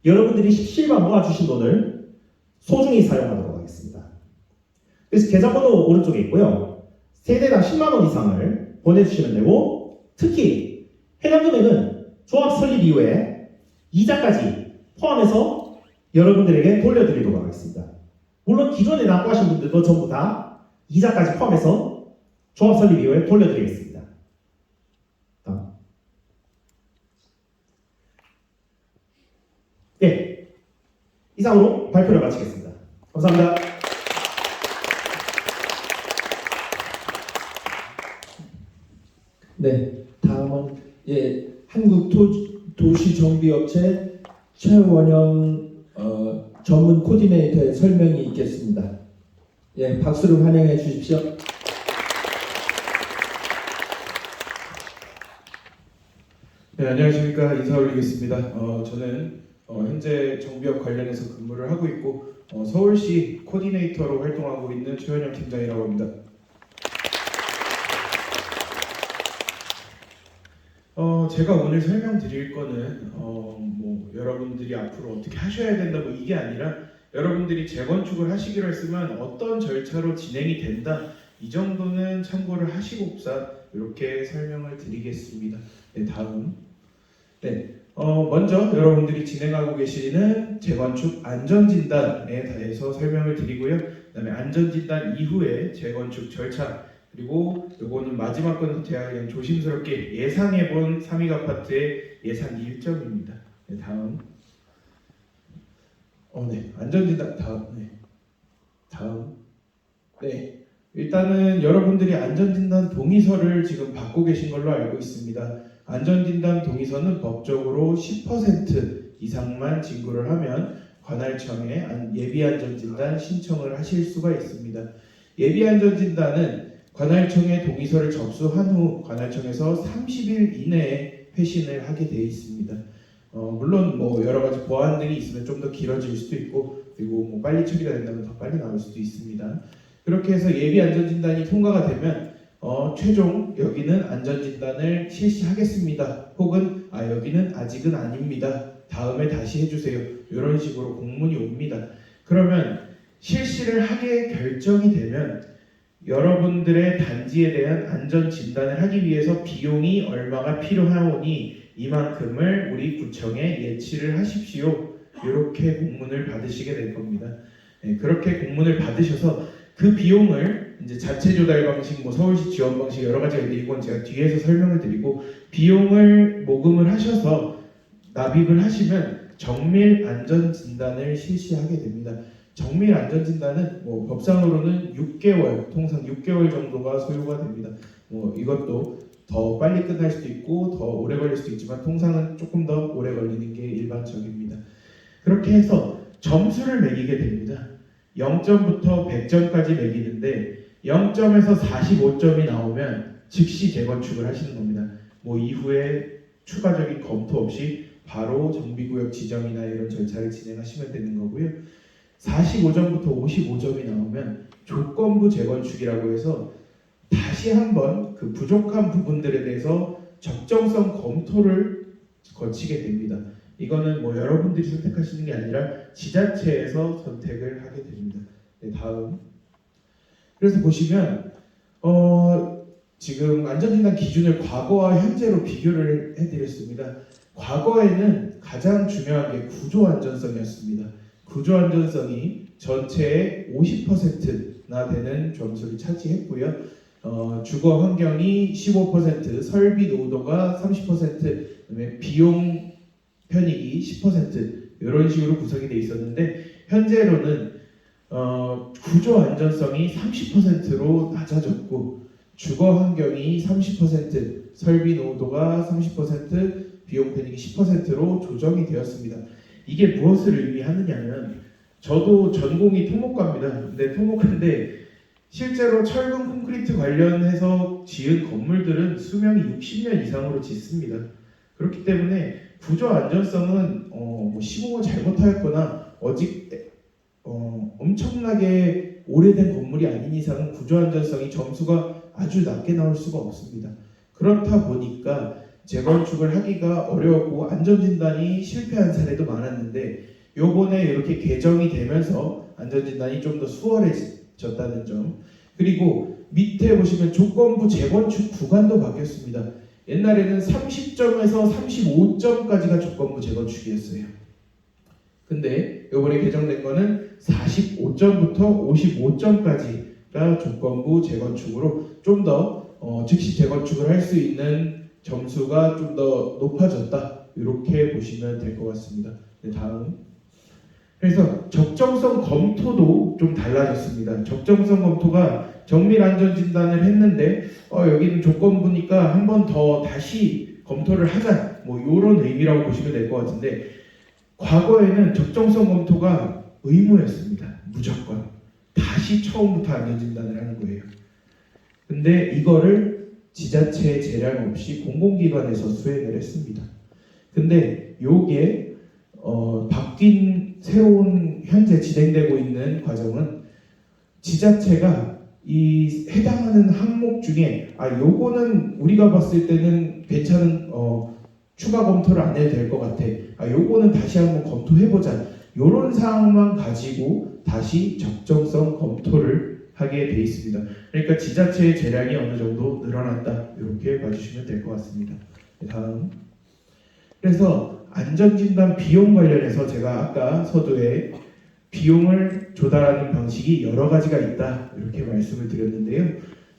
여러분들이 십시일반 모아주신 돈을 소중히 사용하도록 하겠습니다. 그래서 계좌번호 오른쪽에 있고요. 세대당 10만 원 이상을 보내주시면 되고, 특히 해당 금액은 조합 설립 이후에 이자까지 포함해서 여러분들에게 돌려드리도록 하겠습니다. 물론 기존에 납부하신 분들도 전부 다 이자까지 포함해서 조합 설립 이후에 돌려드리겠습니다. 다음. 네, 이상으로 발표를 마치겠습니다. 감사합니다. 네, 다음은 한국도시정비업체 최원영 전문 코디네이터의 설명이 있겠습니다. 박수로 환영해 주십시오. 네, 안녕하십니까. 인사 올리겠습니다. 저는 현재 정비업 관련해서 근무를 하고 있고 서울시 코디네이터로 활동하고 있는 최원영 팀장이라고 합니다. 제가 오늘 설명드릴 거는 뭐 여러분들이 앞으로 어떻게 하셔야 된다 뭐 이게 아니라 여러분들이 재건축을 하시기로 했으면 어떤 절차로 진행이 된다 이 정도는 참고를 하시고자 이렇게 설명을 드리겠습니다. 네, 다음. 네, 먼저 여러분들이 진행하고 계시는 재건축 안전진단에 대해서 설명을 드리고요. 그다음에 안전진단 이후에 재건축 절차 그리고 요거는 마지막 거는 제가 그냥 조심스럽게 예상해본 삼익 아파트의 예산 일정입니다. 네, 다음. 네, 안전진단 다음. 네, 일단은 여러분들이 안전진단 동의서를 지금 받고 계신 걸로 알고 있습니다. 안전진단 동의서는 법적으로 10% 이상만 진구를 하면 관할청에 예비안전진단 신청을 하실 수가 있습니다. 예비안전진단은 관할청에 동의서를 접수한 후 관할청에서 30일 이내에 회신을 하게 되어 있습니다. 물론 뭐 여러 가지 보완 등이 있으면 좀 더 길어질 수도 있고 그리고 뭐 빨리 처리가 된다면 더 빨리 나올 수도 있습니다. 그렇게 해서 예비 안전진단이 통과가 되면 최종 여기는 안전진단을 실시하겠습니다. 혹은 여기는 아직은 아닙니다. 다음에 다시 해주세요. 이런 식으로 공문이 옵니다. 그러면 실시를 하게 결정이 되면 여러분들의 단지에 대한 안전진단을 하기 위해서 비용이 얼마가 필요하오니 이만큼을 우리 구청에 예치를 하십시오. 이렇게 공문을 받으시게 될 겁니다. 네, 그렇게 공문을 받으셔서 그 비용을 이제 자체 조달 방식, 뭐 서울시 지원 방식 여러 가지가 있는데 이건 제가 뒤에서 설명을 드리고 비용을 모금을 하셔서 납입을 하시면 정밀 안전진단을 실시하게 됩니다. 정밀 안전진단은 뭐 법상으로는 6개월, 통상 6개월 정도가 소요가 됩니다. 뭐 이것도 더 빨리 끝날 수도 있고 더 오래 걸릴 수도 있지만 통상은 조금 더 오래 걸리는 게 일반적입니다. 그렇게 해서 점수를 매기게 됩니다. 0점부터 100점까지 매기는데 0점에서 45점이 나오면 즉시 재건축을 하시는 겁니다. 뭐 이후에 추가적인 검토 없이 바로 정비구역 지정이나 이런 절차를 진행하시면 되는 거고요. 45점부터 55점이 나오면 조건부 재건축이라고 해서 다시 한번 그 부족한 부분들에 대해서 적정성 검토를 거치게 됩니다. 이거는 뭐 여러분들이 선택하시는 게 아니라 지자체에서 선택을 하게 됩니다. 네, 다음. 그래서 보시면 지금 안전진단 기준을 과거와 현재로 비교를 해드렸습니다. 과거에는 가장 중요한 게 구조 안전성이었습니다. 구조 안전성이 전체의 50%나 되는 점수를 차지했고요. 주거 환경이 15%, 설비 노후도가 30%, 그다음에 비용 편익이 10% 이런 식으로 구성이 돼 있었는데 현재로는 구조 안전성이 30%로 낮아졌고 주거 환경이 30%, 설비 노후도가 30%, 비용 편익이 10%로 조정이 되었습니다. 이게 무엇을 의미하느냐면 저도 전공이 토목과입니다. 근데 토목인데 실제로 철근 콘크리트 관련해서 지은 건물들은 수명이 60년 이상으로 짓습니다. 그렇기 때문에 구조 안전성은 뭐 시공을 잘못하였거나 엄청나게 오래된 건물이 아닌 이상은 구조 안전성이 점수가 아주 낮게 나올 수가 없습니다. 그렇다 보니까 재건축을 하기가 어려웠고 안전진단이 실패한 사례도 많았는데 요번에 이렇게 개정이 되면서 안전진단이 좀 더 수월해졌다는 점, 그리고 밑에 보시면 조건부 재건축 구간도 바뀌었습니다. 옛날에는 30점에서 35점까지가 조건부 재건축이었어요. 근데 이번에 개정된 거는 45점부터 55점까지가 조건부 재건축으로 좀 더 즉시 재건축을 할 수 있는 점수가 좀 더 높아졌다, 이렇게 보시면 될 것 같습니다. 네, 다음. 그래서 적정성 검토도 좀 달라졌습니다. 적정성 검토가 정밀 안전 진단을 했는데 여기는 조건부니까 한 번 더 다시 검토를 하자, 뭐 이런 의미라고 보시면 될 것 같은데, 과거에는 적정성 검토가 의무였습니다. 무조건 다시 처음부터 안전 진단을 하는 거예요. 근데 이거를 지자체 재량 없이 공공기관에서 수행을 했습니다. 근데 요게 바뀐 새로운 현재 진행되고 있는 과정은 지자체가 이 해당하는 항목 중에 요거는 우리가 봤을 때는 괜찮은 추가 검토를 안 해도 될 것 같아, 요거는 다시 한번 검토해보자, 요런 사항만 가지고 다시 적정성 검토를 하게 돼 있습니다. 그러니까 지자체의 재량이 어느 정도 늘어났다, 이렇게 봐주시면 될 것 같습니다. 다음. 그래서 안전진단 비용 관련해서 제가 아까 서두에 비용을 조달하는 방식이 여러 가지가 있다, 이렇게 말씀을 드렸는데요.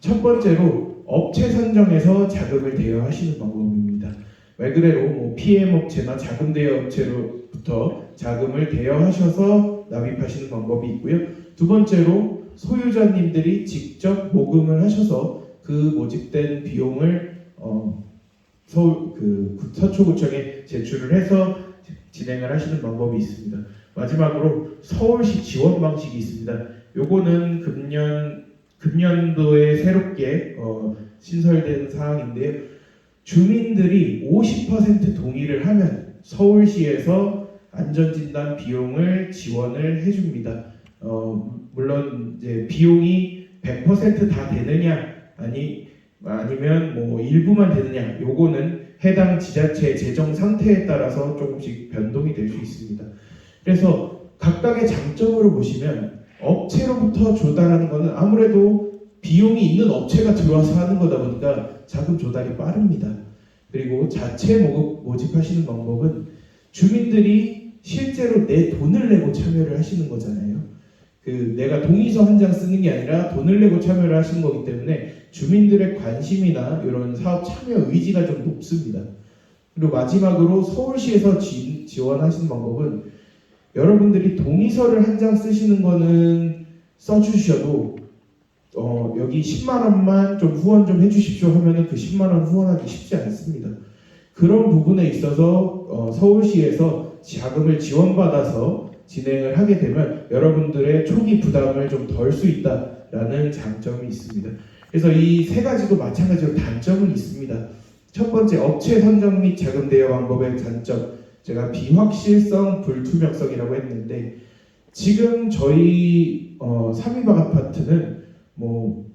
첫 번째로 업체 선정에서 자금을 대여하시는 방법입니다. 말 그대로 뭐 PM 업체나 자금 대여 업체로부터 자금을 대여하셔서 납입하시는 방법이 있고요. 두 번째로 소유자님들이 직접 모금을 하셔서 그 모집된 비용을 서초구청에 제출을 해서 진행을 하시는 방법이 있습니다. 마지막으로 서울시 지원 방식이 있습니다. 요거는 금년도에 새롭게 신설된 사항인데요. 주민들이 50% 동의를 하면 서울시에서 안전진단 비용을 지원을 해줍니다. 물론 이제 비용이 100% 다 되느냐 아니면 뭐 일부만 되느냐, 요거는 해당 지자체의 재정 상태에 따라서 조금씩 변동이 될 수 있습니다. 그래서 각각의 장점으로 보시면 업체로부터 조달하는 것은 아무래도 비용이 있는 업체가 들어와서 하는 거다 보니까 자금 조달이 빠릅니다. 그리고 자체 모집하시는 방법은 주민들이 실제로 내 돈을 내고 참여를 하시는 거잖아요. 내가 동의서 한 장 쓰는 게 아니라 돈을 내고 참여를 하시는 거기 때문에 주민들의 관심이나 이런 사업 참여 의지가 좀 높습니다. 그리고 마지막으로 서울시에서 지원하시는 방법은 여러분들이 동의서를 한 장 쓰시는 거는 써주셔도 여기 10만 원만 좀 후원 좀 해주십시오 하면은 그 10만 원 후원하기 쉽지 않습니다. 그런 부분에 있어서 서울시에서 자금을 지원받아서 진행을 하게 되면 여러분들의 초기 부담을 좀 덜 수 있다라는 장점이 있습니다. 그래서 이 세 가지도 마찬가지로 단점은 있습니다. 첫 번째, 업체 선정 및 자금 대여 방법의 단점, 제가 비확실성, 불투명성이라고 했는데, 지금 저희 삼위박 아파트는 뭐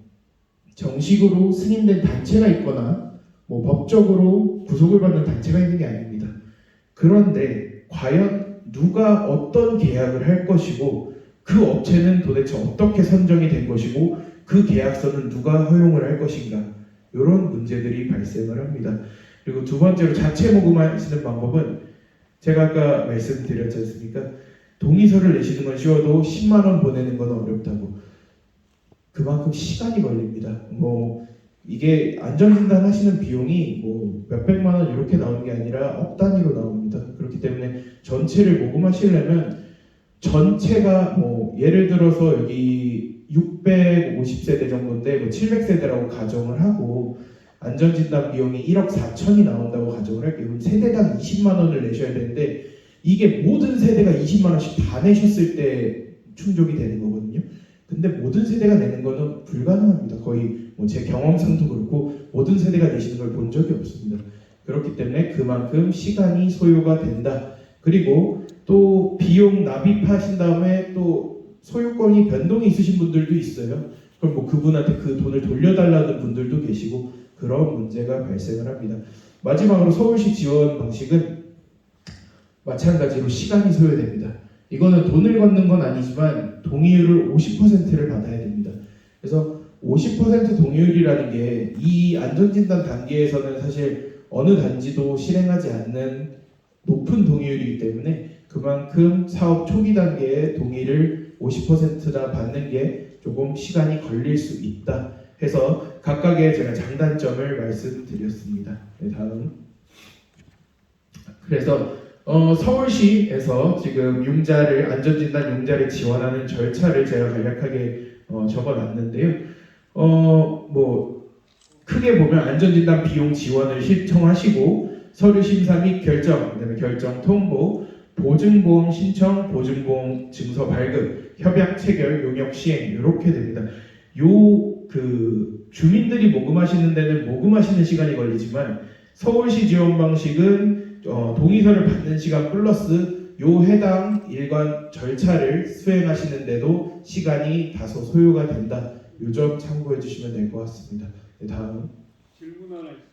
정식으로 승인된 단체가 있거나 뭐 법적으로 구속을 받는 단체가 있는 게 아닙니다. 그런데 과연 누가 어떤 계약을 할 것이고 그 업체는 도대체 어떻게 선정이 된 것이고 그 계약서는 누가 허용을 할 것인가, 이런 문제들이 발생을 합니다. 그리고 두 번째로 자체 모금하시는 방법은 제가 아까 말씀드렸지 않습니까? 동의서를 내시는 건 쉬워도 10만 원 보내는 건 어렵다고. 그만큼 시간이 걸립니다. 뭐 이게 안전진단 하시는 비용이 뭐 몇백만 원 이렇게 나오는 게 아니라 억 단위로 나옵니다. 그렇기 때문에 전체를 모금하시려면 전체가 뭐 예를 들어서 여기 650세대 정도인데 뭐 700세대라고 가정을 하고 안전진단 비용이 1억 4천이 나온다고 가정을 할게요. 그럼 세대당 20만 원을 내셔야 되는데 이게 모든 세대가 20만 원씩 다 내셨을 때 충족이 되는 거거든요. 근데 모든 세대가 내는 거는 불가능합니다. 거의 뭐 제 경험상도 그렇고 모든 세대가 내시는 걸 본 적이 없습니다. 그렇기 때문에 그만큼 시간이 소요가 된다. 그리고 또 비용 납입하신 다음에 또 소유권이 변동이 있으신 분들도 있어요. 그럼 뭐 그분한테 그 돈을 돌려달라는 분들도 계시고 그런 문제가 발생을 합니다. 마지막으로 서울시 지원 방식은 마찬가지로 시간이 소요됩니다. 이거는 돈을 걷는 건 아니지만 동의율을 50%를 받아야 됩니다. 그래서 50% 동의율이라는 게 이 안전진단 단계에서는 사실 어느 단지도 실행하지 않는 높은 동의율이기 때문에 그만큼 사업 초기 단계에 동의를 50%나 받는 게 조금 시간이 걸릴 수 있다 해서 각각의 제가 장단점을 말씀드렸습니다. 네, 다음. 그래서 서울시에서 지금 융자를 안전진단 융자를 지원하는 절차를 제가 간략하게 적어놨는데요. 뭐 크게 보면 안전진단 비용 지원을 신청하시고 서류 심사 및 결정, 그다음에 결정 통보, 보증보험 신청, 보증보험 증서 발급, 협약 체결, 용역 시행 이렇게 됩니다. 그 주민들이 모금하시는 데는 모금하시는 시간이 걸리지만 서울시 지원 방식은 동의서를 받는 시간 플러스 요 해당 일관 절차를 수행하시는데도 시간이 다소 소요가 된다. 요 점 참고해 주시면 될 것 같습니다. 네, 다음. 질문 하나 있습니다.